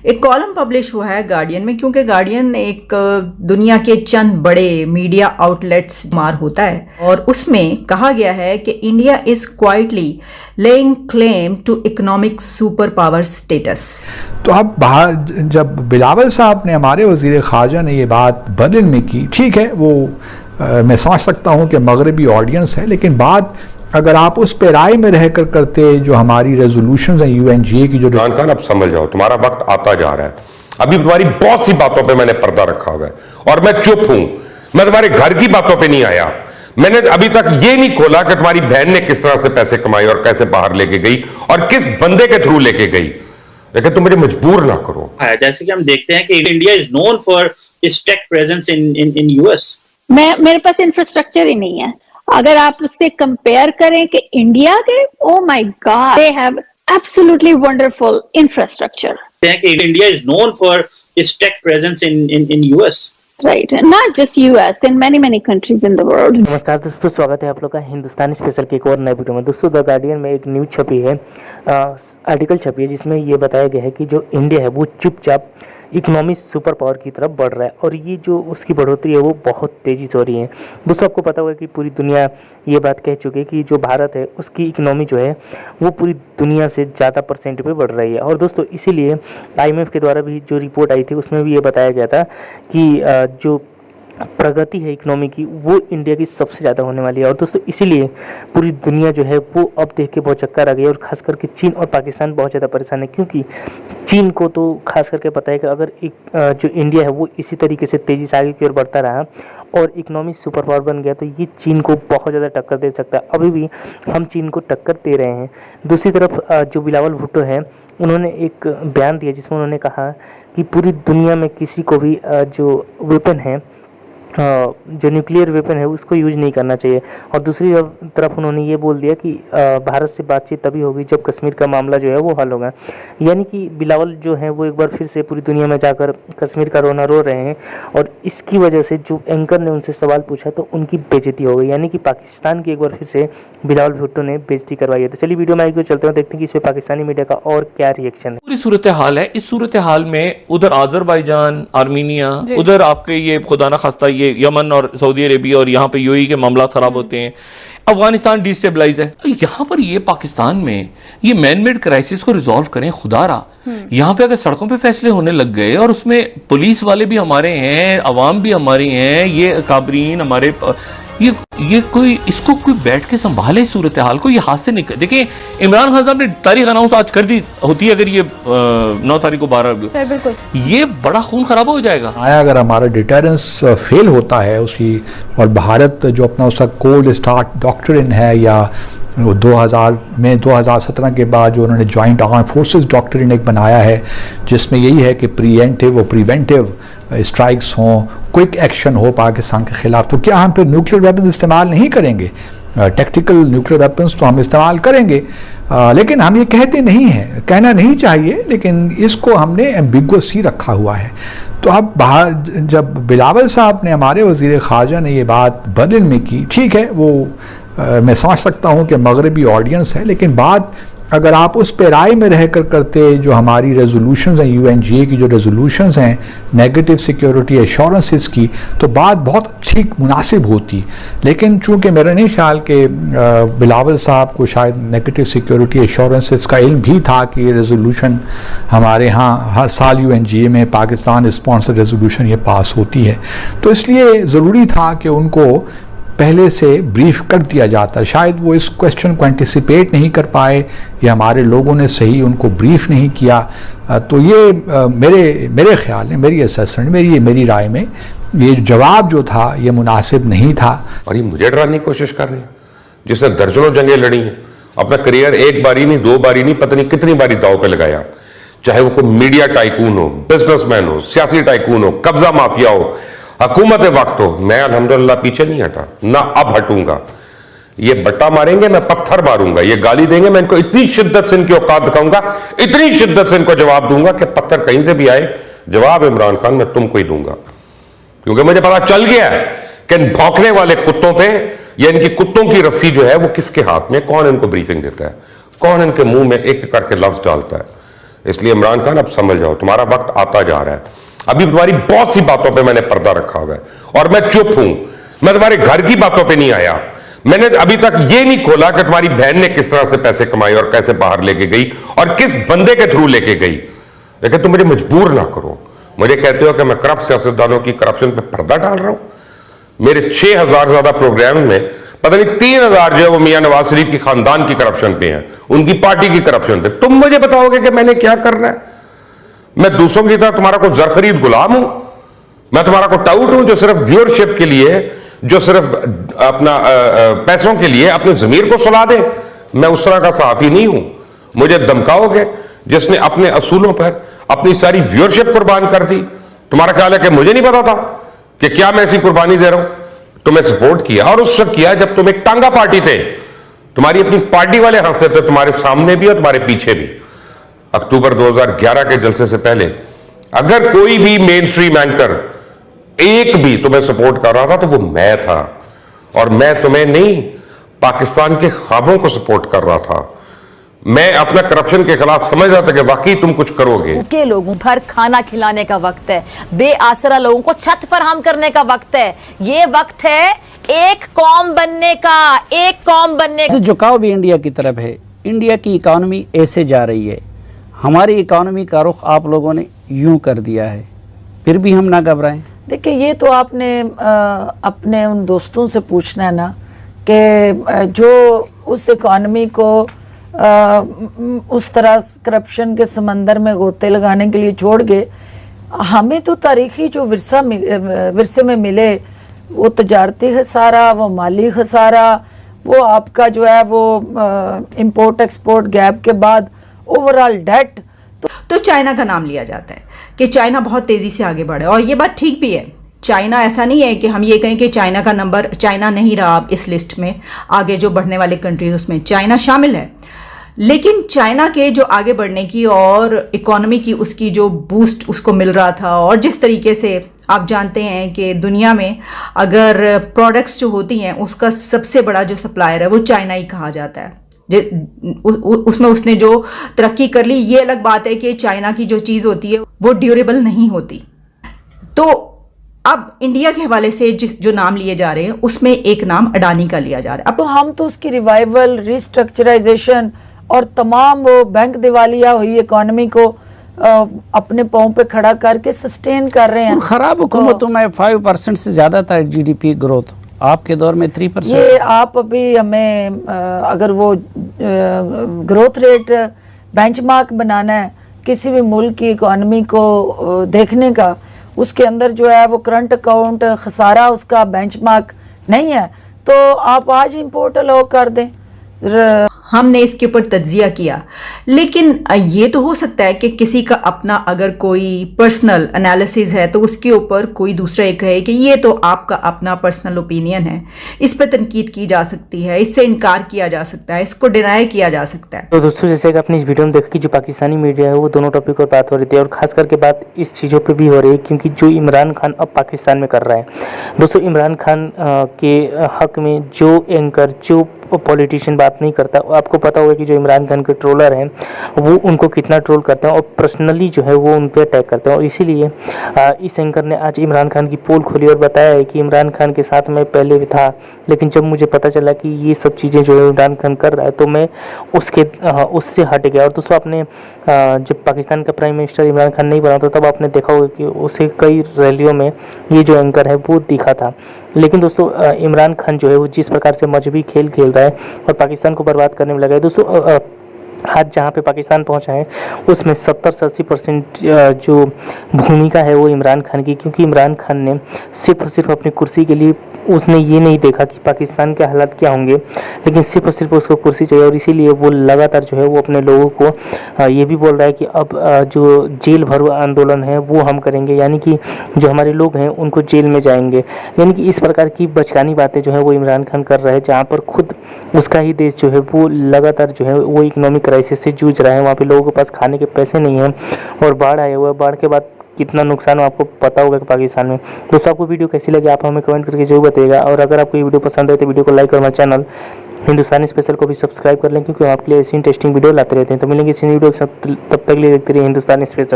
एक column publish हुआ है गार्डियन में, क्योंकि गार्डियन एक दुनिया के चंद बड़े मीडिया आउटलेट्स मार होता है, और उसमें कहा गया है कि India is quietly laying claim to economic super power status. तो अब बाहर जब बिलावल साहब ने, हमारे वज़ीर ख़ारजा ने ये बात बर्लिन में की, ठीक है, वो मैं समझ सकता हूँ कि मगरबी ऑडियंस है, लेकिन बात अगर आप उस पे राय में रहकर करते जो हमारी रेजोल्यूशंस हैं UNGA की, जो इमरान खान अब समझ जाओ तुम्हारा वक्त आता जा रहा है। अभी तुम्हारी बहुत सी बातों पे मैंने पर्दा रखा हुआ है और मैं चुप हूं। मैं तुम्हारे घर की बातों पे नहीं आया। मैंने अभी तक ये नहीं खोला कि तुम्हारी बहन ने किस तरह से पैसे कमाए और कैसे बाहर लेके गई और किस बंदे के थ्रू लेके गई, लेकिन तुम मुझे मजबूर ना करो। जैसे कि हम देखते हैं कि India is known for its tech presence in US। मेरे पास इंफ्रास्ट्रक्चर ही नहीं है। अगर आप उससे कंपेयर करें कि इंडिया के, oh my God, they have absolutely wonderful infrastructure. India is known for its tech presence in US। Right, not just US, in many countries in the world. नमस्कार दोस्तों, स्वागत है आप लोग का हिंदुस्तानी स्पेशल के एक और नए वीडियो में। दोस्तों द गार्डियन में एक न्यूज़ छपी है, आर्टिकल छपी है, जिसमें ये बताया गया है कि जो इंडिया है वो चुपचाप इकोनॉमिक सुपर पावर की तरफ बढ़ रहा है, और ये जो उसकी बढ़ोतरी है वो बहुत तेज़ी से हो रही है। दोस्तों आपको पता होगा कि पूरी दुनिया ये बात कह चुकी है कि जो भारत है उसकी इकोनॉमी जो है वो पूरी दुनिया से ज़्यादा परसेंट पे बढ़ रही है। और दोस्तों इसीलिए IMF के द्वारा भी जो रिपोर्ट आई थी उसमें भी ये बताया गया था कि जो प्रगति है इकोनॉमी की वो इंडिया की सबसे ज़्यादा होने वाली है। और दोस्तों इसीलिए पूरी दुनिया जो है वो अब देख के बहुत चक्कर आ गई है, और ख़ास करके चीन और पाकिस्तान बहुत ज़्यादा परेशान है, क्योंकि चीन को तो खास करके पता है कि अगर एक जो इंडिया है वो इसी तरीके से तेज़ी से आगे की ओर बढ़ता रहा और इकोनॉमिक सुपर पावर बन गया तो ये चीन को बहुत ज़्यादा टक्कर दे सकता है। अभी भी हम चीन को टक्कर दे रहे हैं। दूसरी तरफ जो बिलावल भुट्टो है उन्होंने एक बयान दिया जिसमें उन्होंने कहा कि पूरी दुनिया में किसी को भी जो वेपन है, जो न्यूक्लियर वेपन है उसको यूज नहीं करना चाहिए। और दूसरी तरफ उन्होंने ये बोल दिया कि भारत से बातचीत तभी होगी जब कश्मीर का मामला जो है वो हल होगा। यानी कि बिलावल जो है वो एक बार फिर से पूरी दुनिया में जाकर कश्मीर का रोना रो रहे हैं, और इसकी वजह से जो एंकर ने उनसे सवाल पूछा तो उनकी बेइज्जती हो गई। यानी कि पाकिस्तान की एक बार फिर से बिलावल भुट्टो ने बेइज्जती करवाई है। तो चलिए वीडियो में आगे चलते हैं, देखते हैं कि इस पर पाकिस्तानी मीडिया का और क्या रिएक्शन है। पूरी सूरत हाल है। इस सूरत हाल में उधर आजरबाईजान, आर्मीनिया, उधर आपके ये खुदा ना खास्ता ये यमन और सऊदी अरेबिया और यहाँ पे UAE के मामला खराब होते हैं। अफगानिस्तान डिस्टेबलाइज है। तो यहाँ पर ये पाकिस्तान में ये मैन मेड क्राइसिस को रिजॉल्व करें खुदारा। यहाँ पे अगर सड़कों पे फैसले होने लग गए और उसमें पुलिस वाले भी हमारे हैं, अवाम भी हमारी हैं, ये काबरीन हमारे, ये कोई इसको कोई बैठ के संभाले इस सूरत हाल को, ये हाथ से निकल। देखिए इमरान खान साहब ने तारीख अनाउंस आज कर दी होती है, अगर ये 9 तारीख को 12 सर, बिल्कुल ये बड़ा खून खराब हो जाएगा। अगर हमारा डिटरेंस फेल होता है उसकी, और भारत जो अपना उसका कोल्ड स्टार्ट डॉक्ट्रिन है, या 2017 के बाद जो उन्होंने जॉइंट आर्म फोर्सेस डॉक्ट्रिन एक बनाया है, जिसमें यही है कि प्रिवेंटिव और प्रिवेंटिव स्ट्राइक्स हों, क्विक एक्शन हो पाकिस्तान के खिलाफ, तो क्या हम फिर न्यूक्लियर वेपन्स इस्तेमाल नहीं करेंगे? टेक्टिकल न्यूक्लियर वेपन्स तो हम इस्तेमाल करेंगे, लेकिन हम ये कहते नहीं हैं, कहना नहीं चाहिए, लेकिन इसको हमने एम्बिगुअस ही रखा हुआ है। तो अब बाहर जब बिलावल साहब ने, हमारे वज़ीर ख़ारजा ने ये बात बर्लिन में की, ठीक है, वो मैं समझ सकता हूँ कि मगरबी ऑडियंस है, लेकिन बात अगर आप उस पे राय में रहकर करते जो हमारी रेजोल्यूशंस हैं UNGA की, जो रेजोल्यूशंस हैं नेगेटिव सिक्योरिटी एश्योरेंसेस की, तो बात बहुत ठीक मुनासिब होती। लेकिन चूँकि मेरा नहीं ख्याल कि बिलावल साहब को शायद नेगेटिव सिक्योरिटी एश्योरेंसेस का इल्म भी था कि ये रेजोल्यूशन हमारे यहाँ हर साल UNGA में पाकिस्तान स्पॉन्सर रेजोल्यूशन ये पास होती है, तो इसलिए ज़रूरी था कि उनको पहले से ब्रीफ कर दिया जाता। शायद वो इस क्वेश्चन को एंटिसिपेट नहीं कर पाए, या हमारे लोगों ने सही उनको ब्रीफ नहीं किया। तो ये मेरे ख्याल में, मेरी असेसमेंट, मेरी राय में ये जवाब जो था ये मुनासिब नहीं था। और ये मुझे डराने की कोशिश कर रहे हैं, जिसने दर्जनों जंगें लड़ी हैं, अपना करियर एक बारी नहीं, 2 बारी नहीं, पता नहीं कितनी बारी दाव पे लगाया, चाहे वो कोई मीडिया टाइकून हो, बिजनेसमैन हो, सियासी टाइकून हो, कब्जा माफिया हो, हुकूमत वक्त हो। मैं अल्हम्दुलिल्लाह पीछे नहीं हटा, ना अब हटूंगा। ये बट्टा मारेंगे, मैं पत्थर मारूंगा, ये गाली देंगे, मैं इनको इतनी शिद्दत से इनकी औकात दिखाऊंगा, इतनी शिद्दत से इनको जवाब दूंगा कि पत्थर कहीं से भी आए, जवाब इमरान खान मैं तुमको ही दूंगा। क्योंकि मुझे पता चल गया है कि इन भौंकने वाले कुत्तों पे, या इनकी कुत्तों की रस्सी जो है वो किसके हाथ में, कौन इनको ब्रीफिंग देता है, कौन इनके मुंह में एक एक करके लफ्ज डालता है। इसलिए इमरान खान अब समझ जाओ, तुम्हारा वक्त आता जा रहा है। अभी तुम्हारी बहुत सी बातों पे मैंने पर्दा रखा हुआ है और मैं चुप हूं। मैं तुम्हारे घर की बातों पे नहीं आया। मैंने अभी तक ये नहीं खोला कि तुम्हारी बहन ने किस तरह से पैसे कमाए और कैसे बाहर लेके गई और किस बंदे के थ्रू लेके गई। लेकिन तुम मुझे मजबूर ना करो। मुझे कहते हो कि मैं करप्ट सियासतदानों की करप्शन पे पर्दा डाल रहा हूं। मेरे 6000 से ज्यादा प्रोग्राम में पता नहीं 3000 जो है वो मियां नवाज शरीफ की खानदान की करप्शन पे हैं, उनकी पार्टी की करप्शन पे। तुम मुझे बताओगे कि मैंने क्या करना है? मैं दूसरों की तरह तुम्हारा कोई जर खरीद गुलाम हूं? मैं तुम्हारा को टाउट हूं जो सिर्फ व्यूअरशिप के लिए, जो सिर्फ अपना पैसों के लिए अपने जमीर को सुला दे? मैं उस तरह का सहाफी नहीं हूं। मुझे धमकाओगे जिसने अपने असूलों पर अपनी सारी व्यूअरशिप कुर्बान कर दी? तुम्हारा ख्याल है कि मुझे नहीं पता था कि क्या मैं ऐसी कुर्बानी दे रहा हूं? तुम्हें सपोर्ट किया और उस वक्त किया जब तुम एक टांगा पार्टी थे। तुम्हारी अपनी पार्टी वाले हंसते थे, तुम्हारे सामने भी और तुम्हारे पीछे भी। अक्टूबर 2011 के जलसे से पहले अगर कोई भी मेन स्ट्रीम एंकर एक भी तुम्हें सपोर्ट कर रहा था तो वो मैं था, और मैं तुम्हें नहीं, पाकिस्तान के ख्वाबों को सपोर्ट कर रहा था। मैं अपना करप्शन के खिलाफ समझ रहा था कि वाकई तुम कुछ करोगे। भूखे लोगों भर खाना खिलाने का वक्त है, बेआसरा लोगों को छत फराहम करने का वक्त है। ये वक्त है एक कौम बनने का, एक कौम बनने का। झुकाव भी इंडिया की तरफ है। इंडिया की इकॉनमी ऐसे जा रही है, हमारी इकॉनमी का रुख आप लोगों ने यूं कर दिया है, फिर भी हम ना घबराएं। देखिए, ये तो आपने अपने उन दोस्तों से पूछना है ना कि जो उस इकॉनमी को उस तरह करप्शन के समंदर में गोते लगाने के लिए छोड़ गए। हमें तो तारीखी जो विरसे में मिले, वो तजारती खसारा, वो माली खसारा, वो आपका जो है वो इंपोर्ट एक्सपोर्ट गैप के बाद ओवरऑल डेट। तो चाइना का नाम लिया जाता है कि चाइना बहुत तेज़ी से आगे बढ़े, और ये बात ठीक भी है। चाइना, ऐसा नहीं है कि हम ये कहें कि चाइना का नंबर, चाइना नहीं रहा अब इस लिस्ट में, आगे जो बढ़ने वाले कंट्रीज उसमें चाइना शामिल है। लेकिन चाइना के जो आगे बढ़ने की और इकोनॉमी की उसकी जो बूस्ट उसको मिल रहा था, और जिस तरीके से आप जानते हैं कि दुनिया में अगर प्रोडक्ट्स जो होती हैं उसका सबसे बड़ा जो सप्लायर है वो चाइना ही कहा जाता है। उसमें उसने जो तरक्की कर ली, ये अलग बात है कि चाइना की जो चीज़ होती है वो ड्यूरेबल नहीं होती। तो अब इंडिया के हवाले से जो नाम लिए जा रहे हैं उसमें एक नाम अडानी का लिया जा रहा है। अब तो हम तो उसकी रिवाइवल, रिस्ट्रक्चराइजेशन और तमाम वो बैंक दिवालिया हुई इकोनॉमी को अपने पाँव पे खड़ा करके सस्टेन कर रहे हैं। खराब हुकूमतों में 5% से ज़्यादा था जीडीपी ग्रोथ, आपके दौर में 3%। ये आप अभी हमें अगर वो ग्रोथ रेट बेंचमार्क बनाना है किसी भी मुल्क की इकोनॉमी को देखने का, उसके अंदर जो है वो करंट अकाउंट खसारा उसका बेंचमार्क नहीं है, तो आप आज इंपोर्ट अलाउ कर दें। हमने इसके ऊपर तज्जिया किया, लेकिन ये तो हो सकता है कि किसी का अपना अगर कोई पर्सनल एनालिसिस है तो उसके ऊपर कोई दूसरा एक कहे कि ये तो आपका अपना पर्सनल ओपिनियन है, इस पर तनकीद की जा सकती है, इससे इनकार किया जा सकता है, इसको डिनाई किया जा सकता है। तो दोस्तों, जैसे कि आपने इस वीडियो में देखा कि जो पाकिस्तानी मीडिया है वो दोनों टॉपिक पर बात हो रही थी, और खास करके बात इस चीज़ों पर भी हो रही है क्योंकि जो इमरान खान अब पाकिस्तान में कर रहा है। दोस्तों, इमरान खान के हक में जो एंकर, जो पॉलिटिशियन बात नहीं करता, आपको पता होगा कि जो इमरान खान के ट्रोलर हैं वो उनको कितना ट्रोल करते हैं और पर्सनली जो है वो उन पर अटैक करते हैं। और इसीलिए इस एंकर ने आज इमरान खान की पोल खोली और बताया है कि इमरान खान के साथ मैं पहले भी था, लेकिन जब मुझे पता चला कि ये सब चीज़ें जो है इमरान खान कर रहा है तो मैं उससे हट गया। और दोस्तों, आपने जब पाकिस्तान का प्राइम मिनिस्टर इमरान खान नहीं बना था तब आपने देखा होगा कि उसे कई रैलियों में ये जो एंकर है वो दिखा था। लेकिन दोस्तों, इमरान खान जो है वो जिस प्रकार से मजहबी खेल खेल रहा है और पाकिस्तान को बर्बाद करने में लगा है। दोस्तों, आज जहाँ पे पाकिस्तान पहुँचा है उसमें 70 से 80% जो भूमिका है वो इमरान खान की, क्योंकि इमरान खान ने सिर्फ और सिर्फ अपनी कुर्सी के लिए उसने ये नहीं देखा कि पाकिस्तान के हालात क्या होंगे, लेकिन सिर्फ और सिर्फ उसको कुर्सी चाहिए। और इसीलिए वो लगातार जो है वो अपने लोगों को ये भी बोल रहा है कि अब जो जेल भरो आंदोलन है वो हम करेंगे, यानी कि जो हमारे लोग हैं उनको जेल में जाएंगे। यानी कि इस प्रकार की बचकानी बातें जो है वो इमरान खान कर रहा है, जहाँ पर खुद उसका ही देश जो है वो लगातार जो है वो इकोनॉमिक क्राइसिस से जूझ रहा है। वहाँ पे लोगों के पास खाने के पैसे नहीं हैं और बाढ़ आया हुआ है। बाढ़ के बाद कितना नुकसान हो आपको पता होगा कि पाकिस्तान में। दोस्तों, आपको वीडियो कैसी लगी आप हमें कमेंट करके जरूर बताइएगा, और अगर आपको ये वीडियो पसंद आए तो वीडियो को लाइक और हमारे चैनल हिंदुस्तानी स्पेशल को भी सब्सक्राइब कर लें, क्योंकि आपके लिए ऐसी इंटरेस्टिंग वीडियो लाते रहते हैं। तो मिलेंगे इस वीडियो के साथ, तब तक के लिए देखते रहिए हिंदुस्तानी स्पेशल।